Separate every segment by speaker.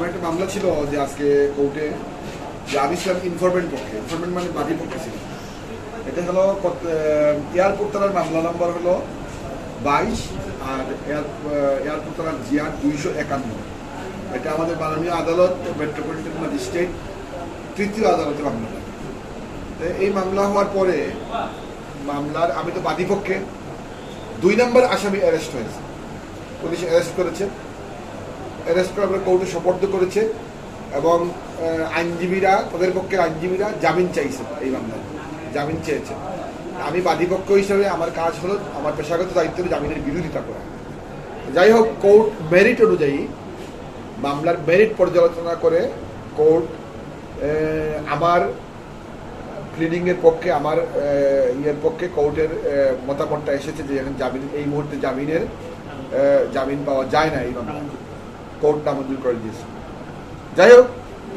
Speaker 1: আমার একটা মামলা ছিল যে আজকে কোর্টে, যে আমি ছিলাম ইনফরমেন্ট পক্ষে, ইনফরমেন্ট মানে বাদী পক্ষে ছিল। এটা হলো এয়ারপোর্ট থানার মামলা নম্বর হলো 22 আর এয়ারপোর্ট থানার জিআর 251। এটা আমাদের মাননীয় আদালত মেট্রোপলিটন ম্যাজিস্ট্রেট তৃতীয় আদালতে মামলা। এই মামলা হওয়ার পরে মামলার আমি তো বাদী পক্ষে, 2 নম্বর আসামি অ্যারেস্ট হয়েছে, পুলিশ অ্যারেস্ট করেছে। অ্যারেস্ট করার পরে কোর্টে সোপর্দ করেছে এবং আইনজীবীরা, তাদের পক্ষের আইনজীবীরা জামিন চাইছে, এই মামলায় জামিন চেয়েছে। আমি বাদীপক্ষ হিসেবে আমার কাজ হলো, আমার পেশাগত দায়িত্ব হলো জামিনের বিরোধিতা করা। যাই হোক, কোর্ট মেরিট অনুযায়ী মামলার মেরিট পর্যালোচনা করে কোর্ট আমার প্লিডিংয়ের পক্ষে, আমার ইয়ের পক্ষে কোর্টের মতামতটা এসেছে যে এখন জামিন, এই মুহূর্তে জামিন পাওয়া যায় না, এই মামলা কোর্ট নামঞ্জুর করে দিয়েছে। যাই হোক,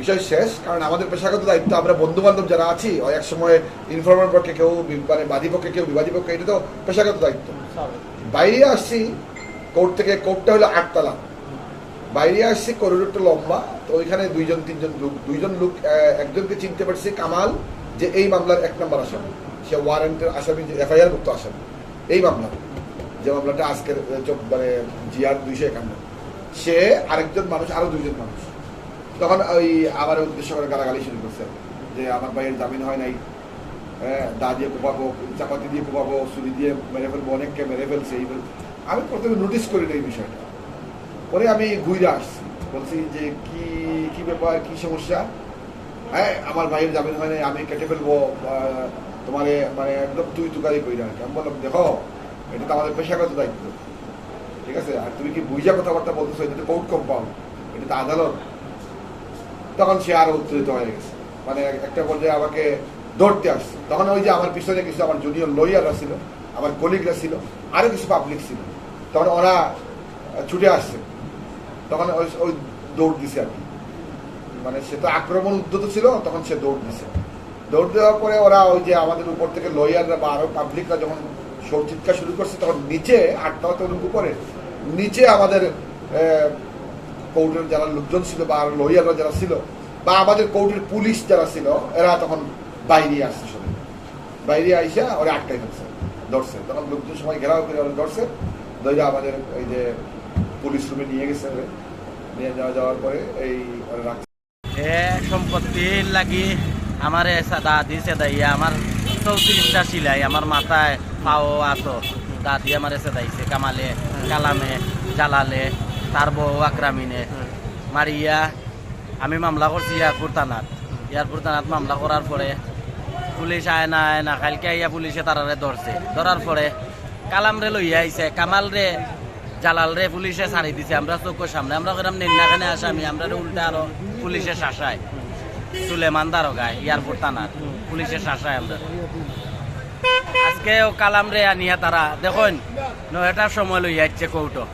Speaker 1: বিষয় শেষ। কারণ আমাদের পেশাগত দায়িত্ব, আমরা বন্ধু বান্ধব যারা আছি, এক সময় ইনফরমার পক্ষে কেউ, মানে বাদী পক্ষে কেউ বিবাদী পক্ষে, এটা তো পেশাগত দায়িত্ব। বাইরে আসছি কোর্ট থেকে, কোর্টটা হলো 8 তলা, বাইরে আসছি, করিডোরটা লম্বা, তো ওইখানে 2জন লোক, একজনকে চিনতে পারছি কামাল, যে এই মামলার 1 নম্বর আসামি, সে ওয়ারেন্টের আসামি, যে এফআইআর মুক্ত আসামি এই মামলা, যে মামলাটা আজকের মানে জিআর 251। সে আরেকজন মানুষ, আরো 2জন মানুষ। তখন ওই আমার উদ্দেশ্য করে গালাগালি শুরু করছে যে আমার ভাইয়ের জামিন হয় নাই, দা দিয়ে কোপাবো, চাপাতি দিয়ে কোপাবো, ছুরি দিয়ে মেরে ফেলবো, অনেককে মেরে ফেলছে। আমি প্রথমে নোটিস করি না এই বিষয়টা, পরে আমি ঘুরে আসছি, বলছি যে কি ব্যাপার, কি সমস্যা? হ্যাঁ, আমার ভাইয়ের জামিন হয় নাই, আমি কেটে ফেলবো তোমার, মানে একদম তুই তুকারি করি না। আমি বললাম, দেখো এটা তো আমাদের পেশাগত দায়িত্ব, ঠিক আছে? আর তুমি কি বুঝা কথাবার্তা বলতেছো? এটা তো কোর্ট কম্পাউন্ড, এটা তো আদালত। তখন সে আরো উত্তেজিত হয়ে গেছে, মানে একটা পর্যায়ে আমাকে ধরতে আসছে। তখন ওই যে আমার পিছনে কিছু আমার জুনিয়র লয়াররা ছিল, আমার কলিগরা ছিল, আরো কিছু পাবলিক ছিল, তখন ওরা ছুটে আসছে। তখন ওই দৌড় দিছে আর কি, মানে সে তো আক্রমণ উদ্যত ছিল, তখন সে দৌড় দিছে। দৌড় দেওয়ার পরে ওরা ওই যে আমাদের উপর থেকে লয়াররা বা আরো পাবলিকরা যখন চিৎকার শুরু করছে, তখন নিচে 8 তলা থেকে উপরে নিচে আমাদের কোর্টের যারা লোকজন ছিল বা লয়াররা যারা ছিল বা আমাদের কোর্টের পুলিশ যারা ছিল, এরা তখন বাইরে আসছে, সবাই বাইরে আইসা ওরা আটকাই ফেলছে, ধরছে। তখন লোকজন সবাই ঘেরাও করে ওরা ধরছে, ধরে আমাদের এই যে পুলিশ রুমে নিয়ে গেছে। নিয়ে যাওয়ার পরে এই ওরা রাখছে।
Speaker 2: সম্পত্তির লাগি আমার দাদি সেদাইয়া আমার 34টা সিলাই আমার মাথায় পাও আতো, দাদি আমার সেদাইছে কামালে, কালামে, জালালে, তার বউ আকরামিনে মারিয়া। আমি মামলা করছি এয়ারপোর্ট থানাত মামলা করার পরে পুলিশ আয় না কালকে আইয়া পুলিশে তারারে ধরার পরে কালাম রে লইয়া আইছে, কামাল রে, জালাল রে পুলিশে ছাড়ি দিছে আমরা চোখের সামনে। আমরা কেরাম নিন্নাখানে আসামি, আমরা উল্টা আরো পুলিশে শাসায়, সুলেমান দারোগায় এয়ারপোর্ট থানার পুলিশে শাসায় আমরা। আজকে কালাম রে আনিয়া তারা দেখুন 9টার সময় লইয়া আসছে কৌটো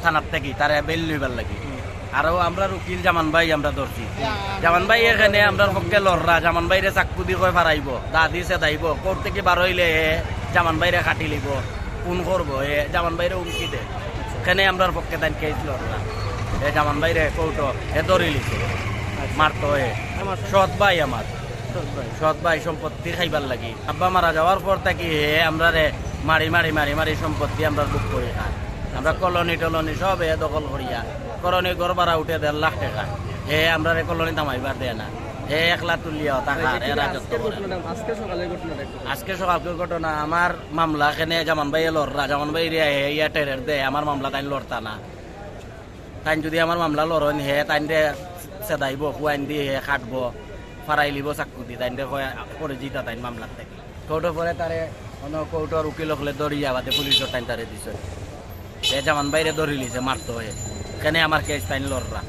Speaker 2: থানার থেকে, তারা বেল লইবার লাগি। আরো আমরা উকিল জামান ভাই আমরা ধরছি, জামান ভাই এখানে আমরা পক্ষে লড়রা, জামান ভাইরে চাকু দি কয় ফারাইব, দাদি সেদাইব, কোর্ট থেকে বার হইলে জামান ভাইরে খাটি লিব, ফোন করবো, জামান ভাইরে উমকি দে, এখানে আমরা পক্ষে তাই কেস লড়রা। জামান ভাইরে কৌটো ধরি লিছে, মারতো সৎ ভাই, আমার সৎ ভাই সম্পত্তি খাইবার লাগি। আব্বা মারা যাওয়ার পর থাকি আমরা মারি সম্পত্তি আমরা বুক করে খাই। আমরা কলোনি টলনি সব দখল করিয়া, করণী ঘর ভাড়া উঠে 1.5 লাখ টাকা, আমরা কলোনি থামাইবার দেয় না, 1 লাখ তুলিয়া টাকার আজকে সকালকে ঘটনা। আমার মামলা এখানে জামান ভাই লড়রা, জামান ভাই ইয়া টেরের দে, আমার মামলা তাই লড়তা না। তাই যদি আমার মামলা লড়ন তাই সেদাইব, খুয়াইন দিয়ে খাটবো, ফারাই লিব চাকু দি, তাই করে জিতা তাই মামলার থেকে। কোর্টের পরে তারে কোর্টের উকিল হলে দরিয়া বাদে পুলিশের টাইম তারে দিছে, জামান বাইরে ধরি লিছে মারতো এখানে আমার কেস তাই লড়রা।